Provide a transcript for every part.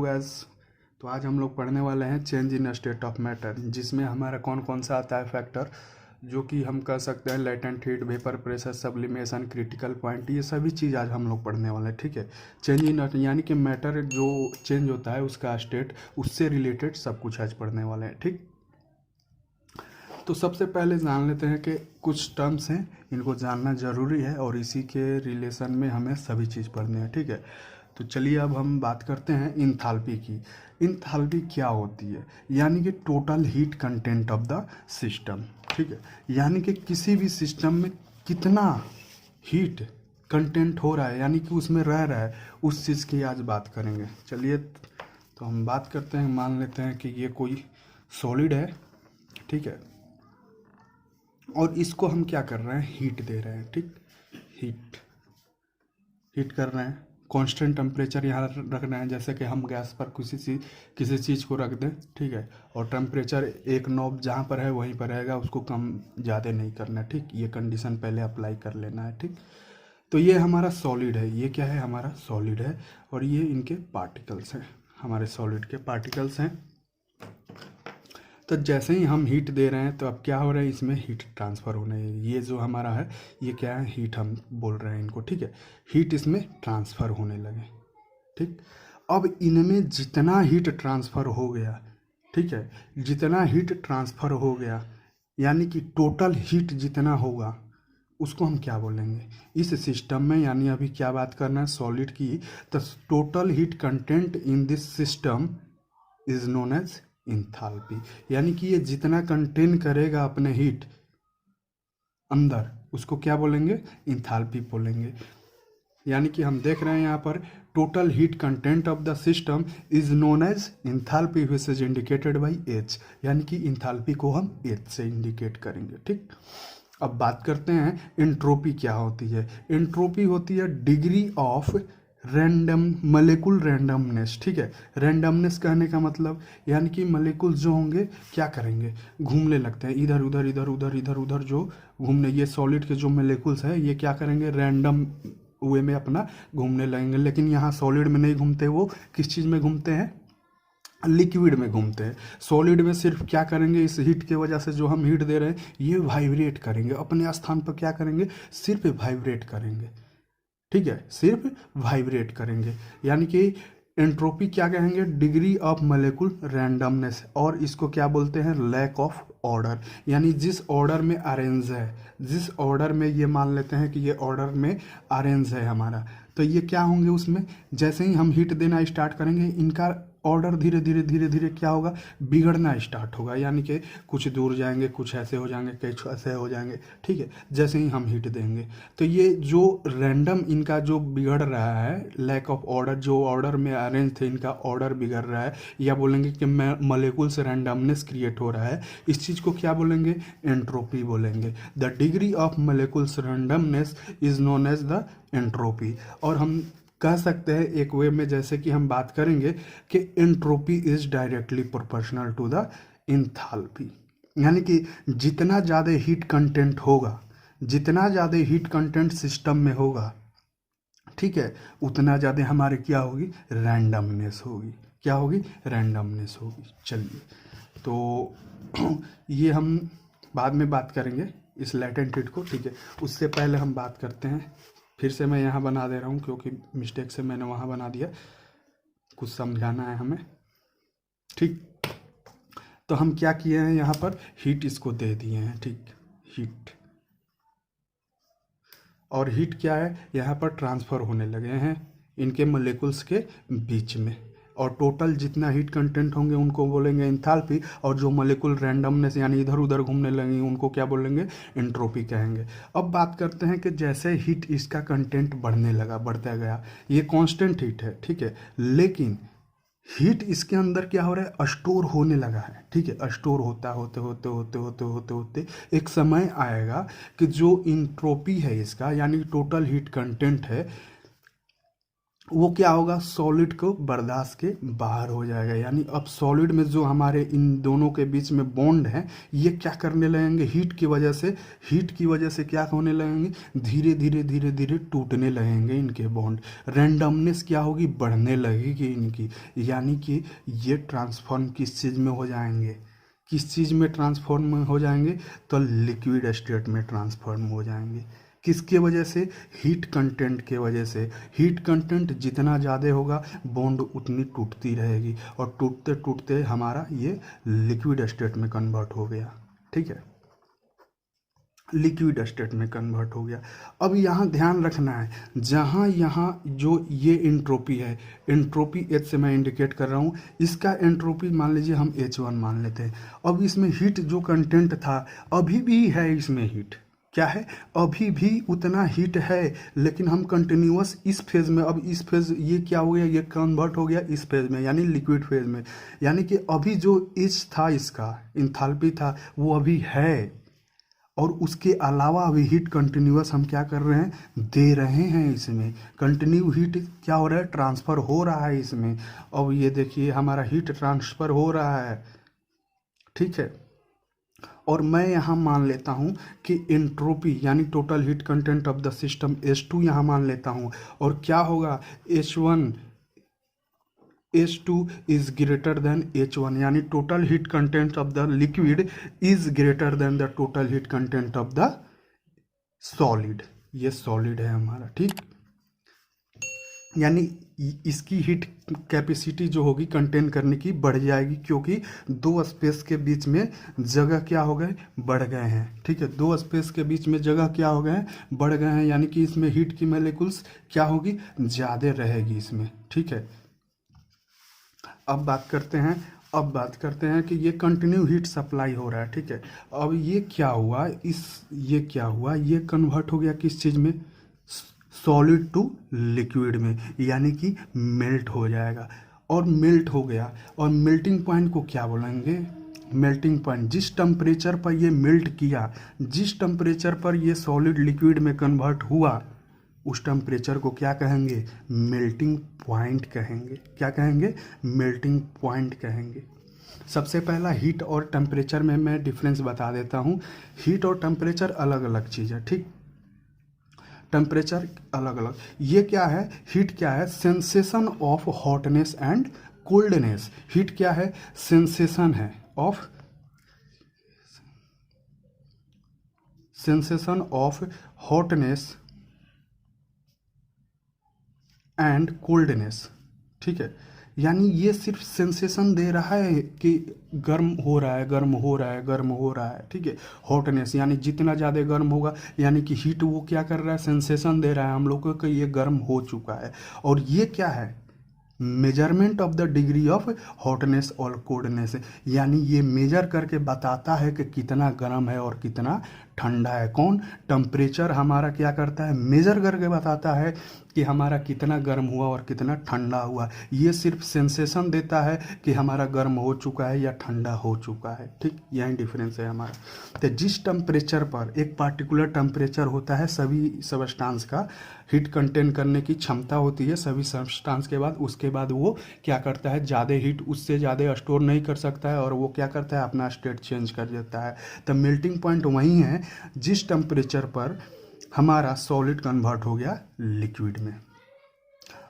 Hello guys. तो आज हम लोग पढ़ने वाले हैं change in state of matter, जिसमें हमारा कौन कौन सा आता है फैक्टर, जो कि हम कह सकते हैं latent heat, vapour pressure, sublimation, critical point, ये सभी चीज़ आज हम लोग पढ़ने वाले हैं। ठीक है। चेंज इन यानी कि मैटर जो चेंज होता है उसका स्टेट, उससे रिलेटेड सब कुछ आज पढ़ने वाले हैं। ठीक। तो सबसे पहले जान लेते हैं कि कुछ टर्म्स हैं, इनको जानना ज़रूरी है और इसी के रिलेशन में हमें सभी चीज़ पढ़नी है। ठीक है। तो चलिए अब हम बात करते हैं इंथाल्पी की। इंथाल्पी क्या होती है? यानी कि total heat content of the system. ठीक है। यानी कि किसी भी सिस्टम में कितना हीट कंटेंट हो रहा है, यानी कि उसमें रह रहा है, उस चीज़ की आज बात करेंगे। चलिए तो हम बात करते हैं, मान लेते हैं कि ये कोई सॉलिड है। ठीक है। और इसको हम क्या कर रहे हैं, हीट दे रहे हैं। ठीक। हीट कर रहे हैं, कांस्टेंट टेम्परेचर यहाँ रख रहे हैं, जैसे कि हम गैस पर किसी चीज़ को रख दें। ठीक है। और टेम्परेचर एक नॉब जहाँ पर है वहीं पर रहेगा, उसको कम ज़्यादा नहीं करना। ठीक। ये कंडीशन पहले अप्लाई कर लेना है। ठीक। तो ये हमारा सॉलिड है, ये क्या है, हमारा सॉलिड है, और ये इनके पार्टिकल्स हैं, हमारे सॉलिड के पार्टिकल्स हैं। तो जैसे ही हम हीट दे रहे हैं तो अब क्या हो रहा है, इसमें हीट ट्रांसफ़र होने है। ये जो हमारा है ये क्या है, हीट हम बोल रहे हैं इनको। ठीक है। हीट इसमें ट्रांसफ़र होने लगे। ठीक। अब इनमें जितना हीट ट्रांसफ़र हो गया, ठीक है, जितना हीट ट्रांसफ़र हो गया, यानी कि टोटल हीट जितना होगा उसको हम क्या बोलेंगे इस सिस्टम में। यानी अभी क्या बात करना है, सॉलिड की। तो total heat content in this system is known as enthalpy. यानी कि ये जितना कंटेन करेगा अपने हीट अंदर, उसको क्या बोलेंगे, इंथाल्पी बोलेंगे। यानी कि हम देख रहे हैं यहाँ पर total heat content of the system is known as enthalpy which is indicated by H. यानी कि इंथाल्पी को हम एच से इंडिकेट करेंगे। ठीक। अब बात करते हैं एंट्रोपी क्या होती है। एंट्रोपी होती है degree of random molecule randomness. ठीक है। रैंडमनेस कहने का मतलब यानी कि मॉलिक्यूल्स जो होंगे क्या करेंगे, घूमने लगते हैं इधर उधर इधर उधर इधर उधर, जो घूमने, ये सॉलिड के जो मॉलिक्यूल्स है ये क्या करेंगे, रैंडम वे में अपना घूमने लगेंगे। लेकिन यहाँ सॉलिड में नहीं घूमते, वो किस चीज़ में घूमते हैं, लिक्विड में घूमते हैं। सॉलिड में सिर्फ क्या करेंगे, इस हीट के वजह से जो हम हीट दे रहे हैं ये वाइब्रेट करेंगे, अपने स्थान पर क्या करेंगे, सिर्फ वाइब्रेट करेंगे। ठीक है। सिर्फ वाइब्रेट करेंगे। यानी कि एंट्रोपी क्या कहेंगे, डिग्री ऑफ मॉलिक्यूल रैंडमनेस, और इसको क्या बोलते हैं, लैक ऑफ ऑर्डर। यानी जिस ऑर्डर में अरेंज है, जिस ऑर्डर में ये मान लेते हैं कि ये ऑर्डर में अरेंज है हमारा, तो ये क्या होंगे उसमें, जैसे ही हम हीट देना स्टार्ट करेंगे इनका ऑर्डर धीरे धीरे धीरे धीरे क्या होगा, बिगड़ना स्टार्ट होगा। यानी कि कुछ दूर जाएंगे, कुछ ऐसे हो जाएंगे, कुछ ऐसे हो जाएंगे। ठीक है। जैसे ही हम हीट देंगे तो ये जो रैंडम इनका जो बिगड़ रहा है, लैक ऑफ ऑर्डर, जो ऑर्डर में अरेंज थे इनका ऑर्डर बिगड़ रहा है, या बोलेंगे कि मॉलिक्यूल्स रैंडमनेस क्रिएट हो रहा है, इस चीज़ को क्या बोलेंगे, एंट्रोपी बोलेंगे। The degree of molecules randomness is known as the entropy. और हम कह सकते हैं एक वे में, जैसे कि हम बात करेंगे कि entropy is directly proportional to the enthalpy. यानी कि जितना ज़्यादा हीट कंटेंट होगा, जितना ज़्यादा हीट कंटेंट सिस्टम में होगा, ठीक है, उतना ज़्यादा हमारे क्या होगी, रैंडमनेस होगी। क्या होगी, रैंडमनेस होगी। चलिए तो ये हम बाद में बात करेंगे इस लैटेंट हीट को। ठीक है। उससे पहले हम बात करते हैं, फिर से मैं यहाँ बना दे रहा हूँ क्योंकि मिस्टेक से मैंने वहाँ बना दिया, कुछ समझाना है हमें। ठीक। तो हम क्या किए हैं, यहाँ पर हीट इसको दे दिए हैं। ठीक। हीट, और हीट क्या है, यहाँ पर ट्रांसफ़र होने लगे हैं इनके मॉलिक्यूल्स के बीच में, और टोटल जितना हीट कंटेंट होंगे उनको बोलेंगे इंथाल्पी, और जो मॉलिक्यूल रैंडमनेस यानी इधर उधर घूमने लगेंगे उनको क्या बोलेंगे, एंट्रोपी कहेंगे। अब बात करते हैं कि जैसे हीट इसका कंटेंट बढ़ने लगा, बढ़ता गया, ये कांस्टेंट हीट है। ठीक है। लेकिन हीट इसके अंदर क्या हो रहा है, स्टोर होने लगा है। ठीक है। स्टोर होता होते होते होते होते होते होते एक समय आएगा कि जो इंट्रोपी है इसका, यानी टोटल हीट कंटेंट है, वो क्या होगा, सॉलिड को बर्दाश्त के बाहर हो जाएगा। यानी अब सॉलिड में जो हमारे इन दोनों के बीच में बॉन्ड है, ये क्या करने लगेंगे, हीट की वजह से क्या होने लगेंगे, धीरे धीरे धीरे धीरे टूटने लगेंगे इनके बॉन्ड। रैंडमनेस क्या होगी, बढ़ने लगेगी इनकी। यानी कि ये ट्रांसफॉर्म किस चीज़ में हो जाएंगे, किस चीज़ में ट्रांसफॉर्म हो जाएंगे, तो लिक्विड स्टेट में ट्रांसफॉर्म हो जाएंगे। किसके वजह से, हीट कंटेंट के वजह से। हीट कंटेंट जितना ज़्यादा होगा बॉन्ड उतनी टूटती रहेगी, और टूटते टूटते हमारा ये लिक्विड स्टेट में कन्वर्ट हो गया। ठीक है, लिक्विड स्टेट में कन्वर्ट हो गया। अब यहाँ ध्यान रखना है, जहाँ यहाँ जो ये इंट्रोपी है, इंट्रोपी एच से मैं इंडिकेट कर रहा हूँ, इसका एंट्रोपी मान लीजिए हम H1 मान लेते हैं। अब इसमें हीट जो कंटेंट था, अभी भी है इसमें हीट, क्या है, अभी भी उतना हीट है, लेकिन हम कंटिन्यूअस इस फेज में, अब इस फेज ये क्या हो गया, ये कन्वर्ट हो गया इस फेज में, यानी लिक्विड फेज में। यानी कि अभी जो एच था, इसका इंथैल्पी था, वो अभी है, और उसके अलावा अभी हीट कंटिन्यूअस हम क्या कर रहे हैं, दे रहे हैं इसमें। कंटिन्यू हीट क्या हो रहा है, ट्रांसफ़र हो रहा है इसमें। अब ये देखिए हमारा हीट ट्रांसफ़र हो रहा है। ठीक है, और मैं यहाँ मान लेता हूँ कि एंट्रोपी यानी total heat content of the system H2 यहाँ मान लेता हूँ, और क्या होगा, H2 is greater than H1, यानी total heat content of the liquid is greater than the total heat content of the solid. ये सॉलिड है हमारा। ठीक, यानी इसकी हीट कैपेसिटी जो होगी कंटेन करने की बढ़ जाएगी, क्योंकि दो स्पेस के बीच में जगह क्या हो गए, बढ़ गए हैं। ठीक है, दो स्पेस के बीच में जगह क्या हो गए हैं, बढ़ गए हैं, यानी कि इसमें हीट की मॉलिक्यूल्स क्या होगी, ज़्यादा रहेगी इसमें। ठीक है, अब बात करते हैं कि ये कंटिन्यू हीट सप्लाई हो रहा है। ठीक है, अब ये क्या हुआ, ये कन्वर्ट हो गया किस चीज़ में, सॉलिड टू लिक्विड में, यानी कि मेल्ट हो जाएगा। और मेल्ट हो गया, और मेल्टिंग पॉइंट को क्या बोलेंगे, मेल्टिंग पॉइंट, जिस टेम्परेचर पर ये मेल्ट किया, जिस टेम्परेचर पर ये सॉलिड लिक्विड में कन्वर्ट हुआ, उस टेम्परेचर को क्या कहेंगे, मेल्टिंग पॉइंट कहेंगे। क्या कहेंगे, मेल्टिंग पॉइंट कहेंगे। सबसे पहला हीट और टेम्परेचर में मैं डिफरेंस बता देता हूँ। हीट और टेम्परेचर अलग अलग चीज़ है। ठीक, टेम्परेचर अलग अलग, ये क्या है, हीट क्या है, sensation of hotness and coldness. Heat क्या है, सेंसेशन है of, sensation of hotness and coldness. ठीक है, यानी ये सिर्फ सेंसेशन दे रहा है कि गर्म हो रहा है, गर्म हो रहा है, गर्म हो रहा है। ठीक है, हॉटनेस यानी जितना ज़्यादा गर्म होगा, यानी कि हीट वो क्या कर रहा है, सेंसेशन दे रहा है हम लोग को कि ये गर्म हो चुका है। और ये क्या है, measurement of the degree of hotness और कोल्डनेस, यानी ये मेजर करके बताता है कि कितना गर्म है और कितना ठंडा है। कौन, टेम्परेचर हमारा क्या करता है, मेजर करके बताता है कि हमारा कितना गर्म हुआ और कितना ठंडा हुआ। ये सिर्फ सेंसेशन देता है कि हमारा गर्म हो चुका है या ठंडा हो चुका है। ठीक, यही डिफरेंस है हमारा। तो जिस टेम्परेचर पर, एक पार्टिकुलर टेम्परेचर होता है, सभी सबस्टांस का हीट कंटेन करने की क्षमता होती है सभी सबस्टांस के बाद, उसके बाद वो क्या करता है, ज़्यादा हीट उससे ज़्यादा स्टोर नहीं कर सकता है, और वो क्या करता है, अपना स्टेट चेंज कर देता है। तो मेल्टिंग पॉइंट वही है जिस टेम्परेचर पर हमारा सॉलिड कन्वर्ट हो गया लिक्विड में।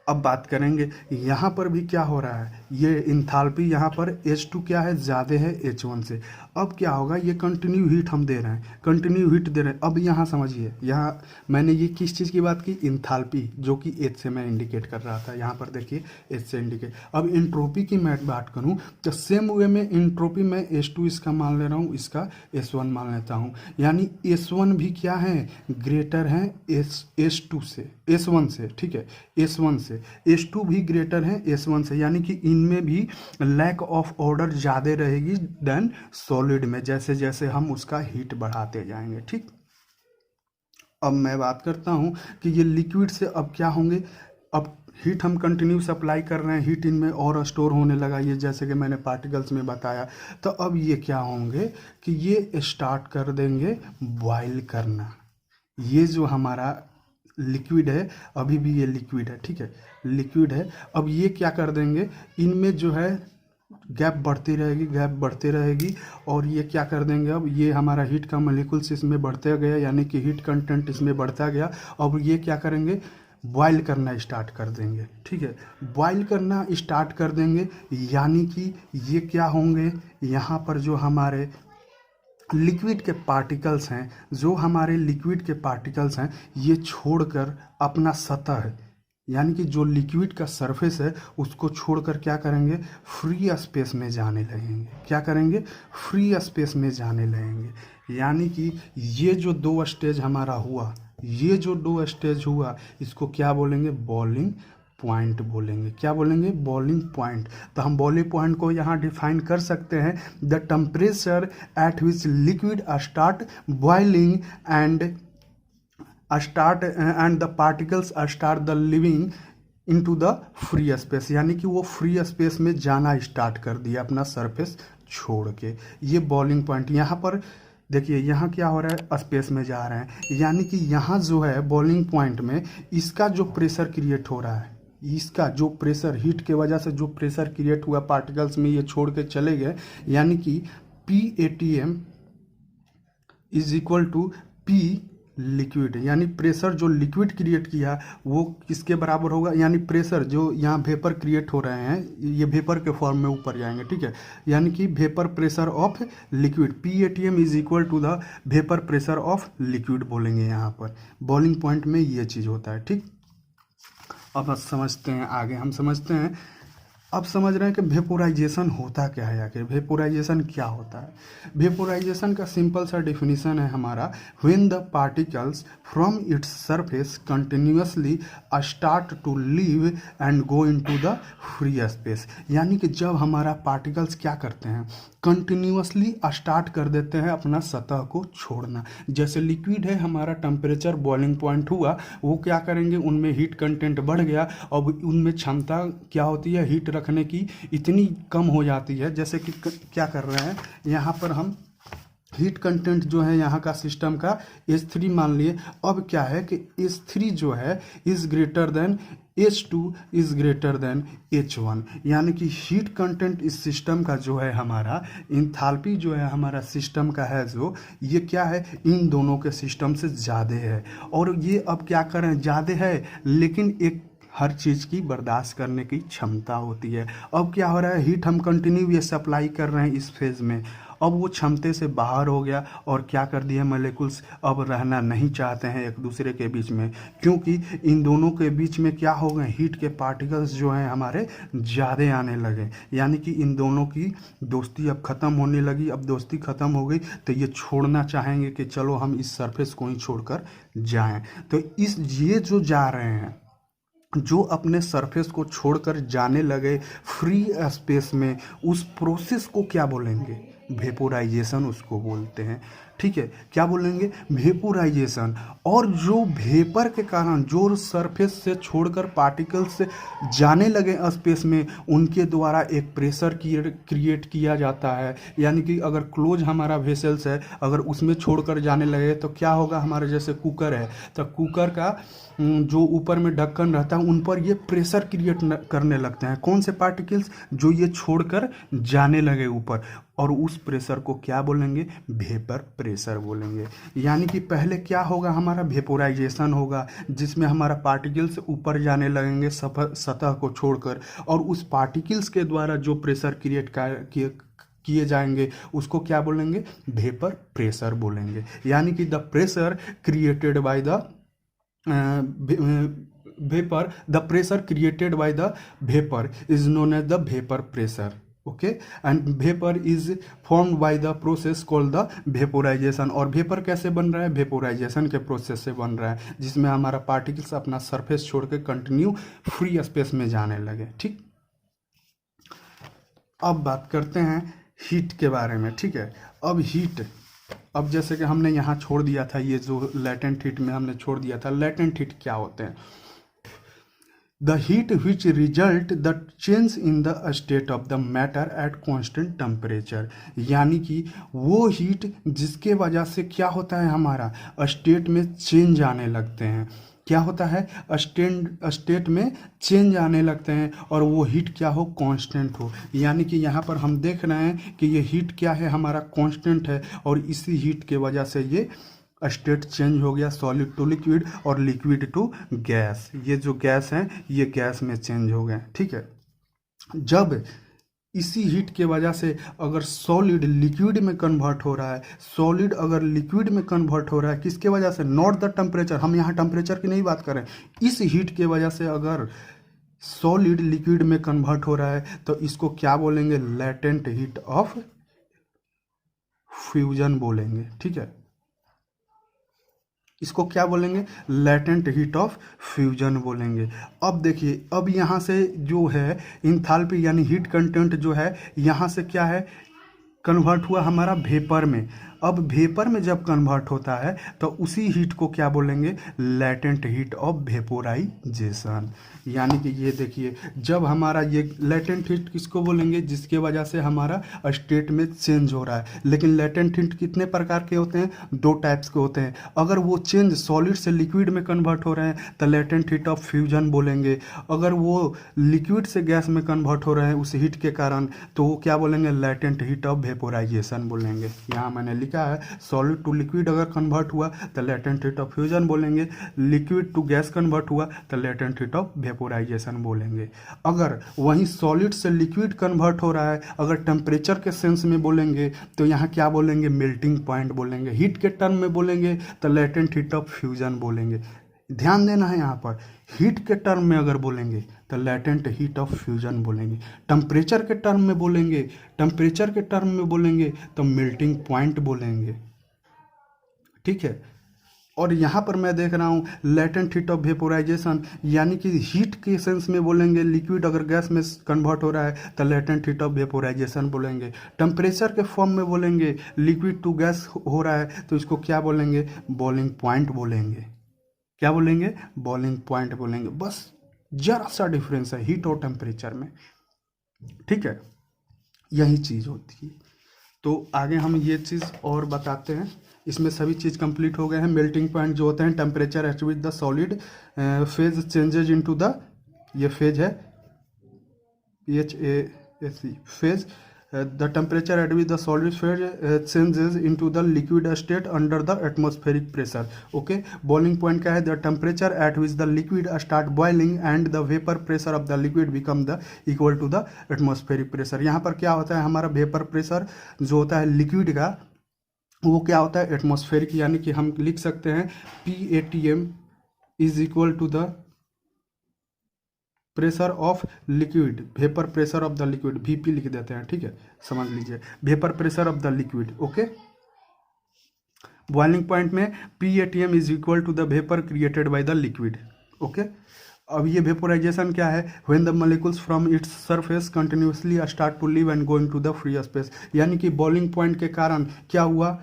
अब बात करेंगे यहाँ पर भी क्या हो रहा है, ये इंथैल्पी यहाँ पर H2 क्या है, ज़्यादा है H1 से। अब क्या होगा, ये कंटिन्यू हीट हम दे रहे हैं, कंटिन्यू हीट दे रहे हैं। अब यहाँ समझिए, यहाँ मैंने ये किस चीज़ की बात की, इंथैल्पी, जो कि H से मैं इंडिकेट कर रहा था, यहाँ पर देखिए H से इंडिकेट। अब एंट्रोपी की मैं बात करूँ तो सेम वे में एंट्रोपी में H2 इसका मान ले रहा हूँ, इसका S1 मान लेता हूँ। यानी S1 भी क्या है, ग्रेटर है S2 से, S1 से। ठीक है, S1 से H2 भी ग्रेटर है S1 से, यानी कि इनमें भी लैक ऑफ ऑर्डर ज़्यादा रहेगी देन सॉलिड में, जैसे जैसे हम उसका हीट बढ़ाते जाएंगे। ठीक, अब मैं बात करता हूँ कि ये लिक्विड से अब क्या होंगे, अब हीट हम कंटिन्यू सप्लाई कर रहे हैं, हीट इनमें और स्टोर होने लगा, ये जैसे कि मैंने पार्टिकल्स में बताया। तो अब ये क्या होंगे कि ये स्टार्ट कर देंगे बॉयल करना। ये जो हमारा लिक्विड है, अभी भी ये लिक्विड है, ठीक है, लिक्विड है। अब ये क्या कर देंगे, इनमें जो है गैप बढ़ती रहेगी, गैप बढ़ती रहेगी, और ये क्या कर देंगे, अब ये हमारा हीट का मॉलिक्यूल्स इसमें बढ़ते गया, यानी कि हीट कंटेंट इसमें बढ़ता गया। अब ये क्या करेंगे, बॉयल करना स्टार्ट कर देंगे, ठीक है, बॉयल करना स्टार्ट कर देंगे, यानी कि ये क्या होंगे, यहाँ पर जो हमारे लिक्विड के पार्टिकल्स हैं, जो हमारे लिक्विड के पार्टिकल्स हैं, ये छोड़कर अपना सतह, यानी कि जो लिक्विड का सरफेस है उसको छोड़कर क्या करेंगे, फ्री स्पेस में जाने लगेंगे। क्या करेंगे, फ्री स्पेस में जाने लगेंगे। यानी कि ये जो दो स्टेज हमारा हुआ, ये जो दो स्टेज हुआ, इसको क्या बोलेंगे, बॉइलिंग पॉइंट बोलेंगे। क्या बोलेंगे, बॉइलिंग पॉइंट। तो हम बॉइलिंग पॉइंट को यहाँ डिफाइन कर सकते हैं, the temperature at which liquid start boiling and the particles start the living into the free space, यानी कि वो फ्री स्पेस में जाना स्टार्ट कर दिया अपना सरफेस छोड़ के। ये बॉइलिंग पॉइंट, यहाँ पर देखिए यहाँ क्या हो रहा है, स्पेस में जा रहे हैं, यानी कि यहाँ जो है बॉइलिंग पॉइंट में इसका जो प्रेशर क्रिएट हो रहा है, इसका जो प्रेशर, हीट के वजह से जो प्रेशर क्रिएट हुआ पार्टिकल्स में, ये छोड़ के चले गए, यानी कि PATM is equal to P liquid, यानी प्रेशर जो लिक्विड क्रिएट किया वो किसके बराबर होगा, यानी प्रेशर जो यहाँ वेपर क्रिएट हो रहे हैं, ये वेपर के फॉर्म में ऊपर जाएंगे, ठीक है, यानी कि vapour pressure of liquid, PATM is equal to the vapour pressure of liquid बोलेंगे यहाँ पर। बॉइलिंग पॉइंट में ये चीज़ होता है, ठीक। अब समझते हैं आगे, हम समझते हैं, अब समझ रहे हैं कि वेपोराइजेशन होता क्या है, आखिर वेपोराइजेशन क्या होता है। वेपोराइजेशन का सिंपल सा डेफिनेशन है हमारा, when the particles from its surface continuously start to leave and go into the free space, यानी कि जब हमारा पार्टिकल्स क्या करते हैं, कंटिन्यूअसली स्टार्ट कर देते हैं अपना सतह को छोड़ना। जैसे लिक्विड है, हमारा टेम्परेचर बॉइलिंग पॉइंट हुआ, वो क्या करेंगे, उनमें हीट कंटेंट बढ़ गया, अब उनमें क्षमता क्या होती है, हीट रखने की इतनी कम हो जाती है। जैसे कि क्या कर रहे हैं, यहाँ पर हम हीट कंटेंट जो है यहाँ का सिस्टम का H3 मान लिए। अब क्या है कि H3 जो है is greater than H2 is greater than H1, यानी कि हीट कंटेंट इस सिस्टम का जो है हमारा, इंथैल्पी जो है हमारा सिस्टम का है जो, ये क्या है, इन दोनों के सिस्टम से ज़्यादा है। और ये अब क्या करें, ज़्यादा है, लेकिन एक हर चीज़ की बर्दाश्त करने की क्षमता होती है। अब क्या हो रहा है, हीट हम कंटिन्यू ये सप्लाई कर रहे हैं इस फेज़ में, अब वो क्षमता से बाहर हो गया और क्या कर दिया, मॉलिक्यूल्स अब रहना नहीं चाहते हैं एक दूसरे के बीच में, क्योंकि इन दोनों के बीच में क्या हो गए, हीट के पार्टिकल्स जो हैं हमारे ज़्यादा आने लगे, यानी कि इन दोनों की दोस्ती अब ख़त्म होने लगी। अब दोस्ती ख़त्म हो गई तो ये छोड़ना चाहेंगे कि चलो हम इस सरफेस को ही छोड़कर जाएं। तो ये जो जा रहे हैं, जो अपने सरफेस को छोड़कर जाने लगे फ्री स्पेस में, उस प्रोसेस को क्या बोलेंगे, वेपोराइजेशन उसको बोलते हैं, ठीक है। क्या बोलेंगे, वेपोराइजेशन। और जो वेपर के कारण जो सरफेस से छोड़कर पार्टिकल्स से जाने लगे स्पेस में, उनके द्वारा एक प्रेशर क्रिएट किया जाता है। यानी कि अगर क्लोज हमारा वेसल्स है, अगर उसमें छोड़कर जाने लगे तो क्या होगा, हमारे जैसे कुकर है तो कुकर का जो ऊपर में ढक्कन रहता है उन पर ये प्रेशर क्रिएट करने लगते हैं, कौन से पार्टिकल्स, जो ये छोड़कर जाने लगे ऊपर, और उस प्रेशर को क्या बोलेंगे, वेपर प्रेशर बोलेंगे। यानी कि पहले क्या होगा, हमारा वेपोराइजेशन होगा, जिसमें हमारा पार्टिकल्स ऊपर जाने लगेंगे सतह को छोड़कर, और उस पार्टिकल्स के द्वारा जो प्रेशर क्रिएट किए जाएंगे उसको क्या बोलेंगे, वेपर प्रेशर बोलेंगे। यानी कि the pressure created by the vapor, the pressure created by the vapor is known as the vapor pressure, okay, and vapor is formed by the process called the vaporization। और vapour कैसे बन रहा है, vaporisation के process से बन रहा है, जिसमें हमारा पार्टिकल्स अपना सरफेस छोड़ के कंटिन्यू फ्री स्पेस में जाने लगे, ठीक। अब बात करते हैं हीट के बारे में, ठीक है। अब हीट, अब जैसे कि हमने यहाँ छोड़ दिया था, ये जो लेटेंट हीट में हमने छोड़ दिया था, लेटेंट हीट क्या होते हैं, the heat which result the change in the state of the matter at constant temperature, यानी कि वो हीट जिसके वजह से क्या होता है, हमारा स्टेट में चेंज आने लगते हैं, क्या होता है, स्टेट में चेंज आने लगते हैं और वो हीट क्या हो, कांस्टेंट हो। यानी कि यहाँ पर हम देख रहे हैं कि ये हीट क्या है, हमारा कांस्टेंट है, और इसी हीट के वजह से ये स्टेट चेंज हो गया, सॉलिड टू लिक्विड और लिक्विड टू गैस। ये जो गैस हैं ये गैस में चेंज हो गए, ठीक है। जब इसी हीट के वजह से अगर सॉलिड लिक्विड में कन्वर्ट हो रहा है, सॉलिड अगर लिक्विड में कन्वर्ट हो रहा है, किसके वजह से, नॉट द टेम्परेचर, हम यहाँ टेम्परेचर की नहीं बात करें, इस हीट के वजह से अगर सॉलिड लिक्विड में कन्वर्ट हो रहा है तो इसको क्या बोलेंगे, लेटेंट हीट ऑफ फ्यूजन बोलेंगे, ठीक है। इसको क्या बोलेंगे, लेटेंट हीट ऑफ फ्यूजन बोलेंगे। अब देखिए, अब यहाँ से जो है इंथैल्पी यानी हीट कंटेंट जो है यहाँ से क्या है, कन्वर्ट हुआ हमारा वेपर में। अब वेपर में जब कन्वर्ट होता है तो उसी हीट को क्या बोलेंगे, लेटेंट हीट ऑफ वेपोराइजेशन। यानी कि ये देखिए, जब हमारा ये लेटेंट हीट किसको बोलेंगे, जिसके वजह से हमारा स्टेट में चेंज हो रहा है। लेकिन लेटेंट हीट कितने प्रकार के होते हैं, दो टाइप्स के होते हैं। अगर वो चेंज सॉलिड से लिक्विड में कन्वर्ट हो रहे हैं तो लेटेंट हीट ऑफ फ्यूजन बोलेंगे। अगर वो लिक्विड से गैस में कन्वर्ट हो रहे हैं उस हीट के कारण तो वो क्या बोलेंगे, लेटेंट हीट ऑफ वेपोराइजेशन बोलेंगे। यहाँ मैंने लिखा है, सॉलिड टू लिक्विड अगर कन्वर्ट हुआ तो लेटेंट हीट ऑफ फ्यूजन बोलेंगे, लिक्विड टू गैस कन्वर्ट हुआ तो लेटेंट हीट ऑफ वेपोराइजेशन बोलेंगे। अगर वहीं सॉलिड से लिक्विड कन्वर्ट हो रहा है, अगर टेम्परेचर के सेंस में बोलेंगे तो यहाँ क्या बोलेंगे, मेल्टिंग पॉइंट बोलेंगे। हीट के टर्म में बोलेंगे तो लेटेंट हीट ऑफ फ्यूजन बोलेंगे। ध्यान देना है, यहाँ पर हीट के टर्म में अगर बोलेंगे तो लेटेंट हीट ऑफ फ्यूजन बोलेंगे, टेम्परेचर के टर्म में बोलेंगे, टेम्परेचर के टर्म में बोलेंगे तो मेल्टिंग पॉइंट बोलेंगे, ठीक है। और यहाँ पर मैं देख रहा हूँ लेटेंट हीट ऑफ वेपोराइजेशन, यानी कि हीट के सेंस में बोलेंगे, लिक्विड अगर गैस में कन्वर्ट हो रहा है तो लेटेंट हीट ऑफ वेपोराइजेशन बोलेंगे। टेम्परेचर के फॉर्म में बोलेंगे, लिक्विड टू गैस हो रहा है तो इसको क्या बोलेंगे, बॉइलिंग पॉइंट बोलेंगे। क्या बोलेंगे, बॉइलिंग पॉइंट बोलेंगे। बस जरा सा डिफरेंस है हीट और टेम्परेचर में, ठीक है, यही चीज़ होती है। तो आगे हम ये चीज़ और बताते हैं। इसमें सभी चीज़ कंप्लीट हो गए हैं। मेल्टिंग पॉइंट जो होते हैं, temperature at which the solid phase changes into the, ये फेज है PHASE phase, the temperature at which the solid phase changes into the liquid state under the atmospheric pressure. Okay, boiling point क्या है, the temperature at which the liquid start boiling and the vapor pressure of the liquid become the equal to the atmospheric pressure. यहाँ पर क्या होता है, हमारा vapour pressure जो होता है लिक्विड का वो क्या होता है, एटमॉस्फेरिक। यानी कि हम लिख सकते हैं PATM is equal to the pressure of liquid, vapour pressure of the liquid, VP लिख देते हैं, ठीक है, समझ लीजिए, vapour pressure of the liquid. Okay, boiling point में PATM is equal to the vapour created by the liquid. Okay, अब ये वेपोराइजेशन क्या है, when the molecules from its surface continuously start to leave and go into the free space. यानी कि boiling point के कारण क्या हुआ,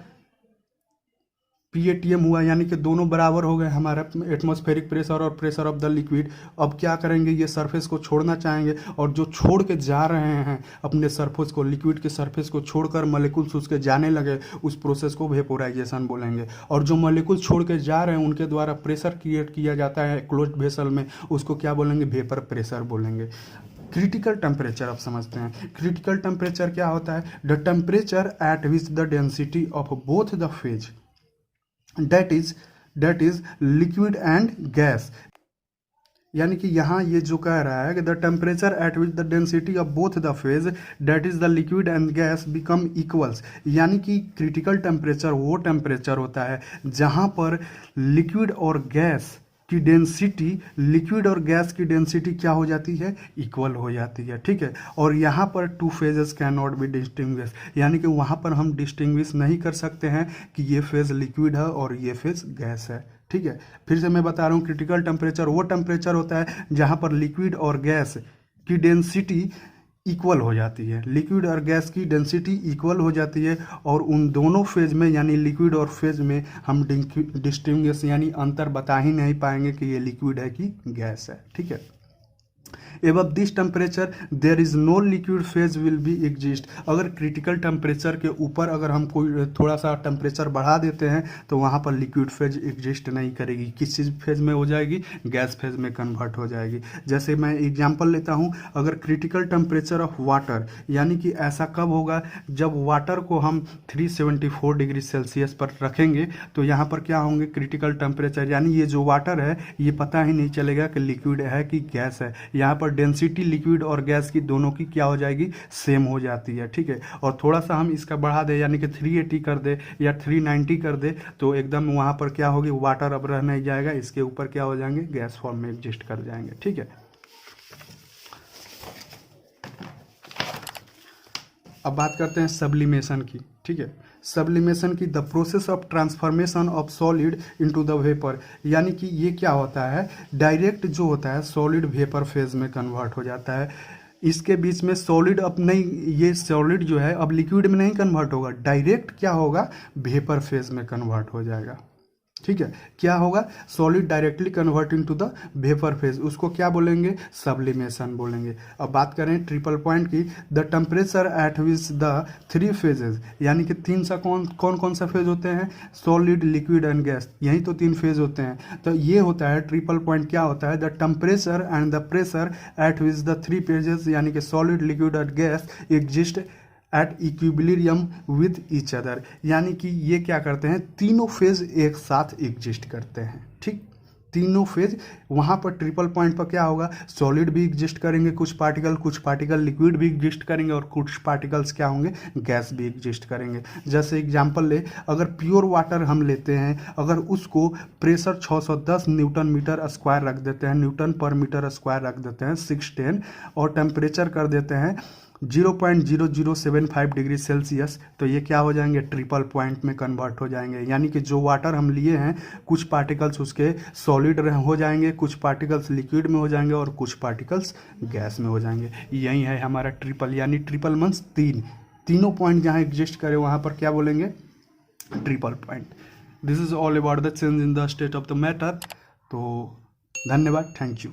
PATM हुआ, यानी कि दोनों बराबर हो गए, हमारा एटमॉस्फेरिक प्रेशर और प्रेशर ऑफ द लिक्विड। अब क्या करेंगे, ये सरफेस को छोड़ना चाहेंगे, और जो छोड़ के जा रहे हैं अपने सरफेस को, लिक्विड के सरफेस को छोड़कर मॉलिक्यूल्स उसके जाने लगे, उस प्रोसेस को वेपोराइजेशन बोलेंगे। और जो मॉलिक्यूल छोड़ के जा रहे हैं उनके द्वारा प्रेशर क्रिएट किया जाता है क्लोज्ड वेसल में, उसको क्या बोलेंगे, वेपर प्रेशर बोलेंगे। क्रिटिकल टेम्परेचर आप समझते हैं, क्रिटिकल टेम्परेचर क्या होता है, the temperature at which the density of both the phase that is liquid and gas। यानी कि यहाँ ये जो कह रहा है कि the temperature at which the density of both the phase that is the liquid and gas become equals. यानी कि क्रिटिकल टेम्परेचर वो टेम्परेचर होता है जहाँ पर लिक्विड और गैस की डेंसिटी, लिक्विड और गैस की डेंसिटी क्या हो जाती है, इक्वल हो जाती है, ठीक है। और यहाँ पर two phases can not be distinguish, यानी कि वहाँ पर हम डिस्टिंग्विश नहीं कर सकते हैं कि ये फेज लिक्विड है और ये फेज गैस है, ठीक है। फिर से मैं बता रहा हूँ, क्रिटिकल टेम्परेचर वो टेम्परेचर होता है जहाँ पर लिक्विड और गैस की डेंसिटी इक्वल हो जाती है, लिक्विड और गैस की डेंसिटी इक्वल हो जाती है, और उन दोनों फेज में यानी लिक्विड और फेज में हम डिस्टिंग्विश यानी अंतर बता ही नहीं पाएंगे कि ये लिक्विड है कि गैस है, ठीक है। Above this temperature there is no liquid phase will be exist. अगर क्रिटिकल टेम्परेचर के ऊपर अगर हम कोई थोड़ा सा टेम्परेचर बढ़ा देते हैं तो वहाँ पर लिक्विड फेज एग्जिस्ट नहीं करेगी। किस चीज़ फेज में हो जाएगी? गैस फेज में कन्वर्ट हो जाएगी। जैसे मैं एग्जांपल लेता हूँ, अगर क्रिटिकल टेम्परेचर ऑफ वाटर, यानी कि ऐसा कब होगा जब वाटर को हम 374 डिग्री सेल्सियस पर रखेंगे तो यहाँ पर क्या होंगे क्रिटिकल टेम्परेचर, यानी ये जो वाटर है ये पता ही नहीं चलेगा कि लिक्विड है कि गैस है। यहाँ पर डेंसिटी लिक्विड और गैस की दोनों की क्या हो जाएगी? सेम हो जाती है, ठीक है। और थोड़ा सा हम इसका बढ़ा दें, यानी कि 380 कर दे या 390 कर दे तो एकदम वहाँ पर क्या होगी? वाटर अब रह नहीं जाएगा, इसके ऊपर क्या हो जाएंगे? गैस फॉर्म में एग्जिस्ट कर जाएंगे, ठीक है। अब बात करते हैं सब्लिमेशन की, ठीक है। सब्लिमेशन की the process of transformation of solid into the vapour, यानी कि ये क्या होता है? डायरेक्ट जो होता है सॉलिड वेपर फेज में कन्वर्ट हो जाता है। इसके बीच में सॉलिड अब नहीं, ये सॉलिड जो है अब लिक्विड में नहीं कन्वर्ट होगा, डायरेक्ट क्या होगा? वेपर फेज में कन्वर्ट हो जाएगा, ठीक है। क्या होगा? Solid directly convert into the vapour phase, उसको क्या बोलेंगे? सब्लिमेशन बोलेंगे। अब बात करें ट्रिपल पॉइंट की, the temperature at which the three phases, यानी कि तीन सा कौन कौन सा फेज होते हैं? सॉलिड, लिक्विड एंड गैस, यही तो तीन फेज होते हैं। तो ये होता है ट्रिपल पॉइंट, क्या होता है? The temperature and the pressure at which the three phases, यानी कि solid, liquid and gas exist at equilibrium with each other, यानी कि ये क्या करते हैं? तीनों फेज एक साथ एग्जिस्ट करते हैं, ठीक। तीनों फेज वहाँ पर ट्रिपल पॉइंट पर क्या होगा? सॉलिड भी एग्जिस्ट करेंगे कुछ पार्टिकल लिक्विड भी एग्जिस्ट करेंगे और कुछ पार्टिकल्स क्या होंगे? गैस भी एग्जिस्ट करेंगे। जैसे एग्जांपल ले, अगर प्योर वाटर हम लेते हैं, अगर उसको प्रेशर 610 न्यूटन मीटर स्क्वायर रख देते हैं, न्यूटन पर मीटर स्क्वायर रख देते हैं 610, और टेम्परेचर कर देते हैं 0.0075 डिग्री सेल्सियस, तो ये क्या हो जाएंगे? ट्रिपल पॉइंट में कन्वर्ट हो जाएंगे। यानी कि जो वाटर हम लिए हैं कुछ पार्टिकल्स उसके सॉलिड हो जाएंगे, कुछ पार्टिकल्स लिक्विड में हो जाएंगे और कुछ पार्टिकल्स गैस में हो जाएंगे। यही है हमारा ट्रिपल, यानी ट्रिपल मीन्स तीनों पॉइंट जहाँ एग्जिस्ट करें वहाँ पर क्या बोलेंगे? Triple point. This is all about the change in the state of the matter. तो धन्यवाद, थैंक यू।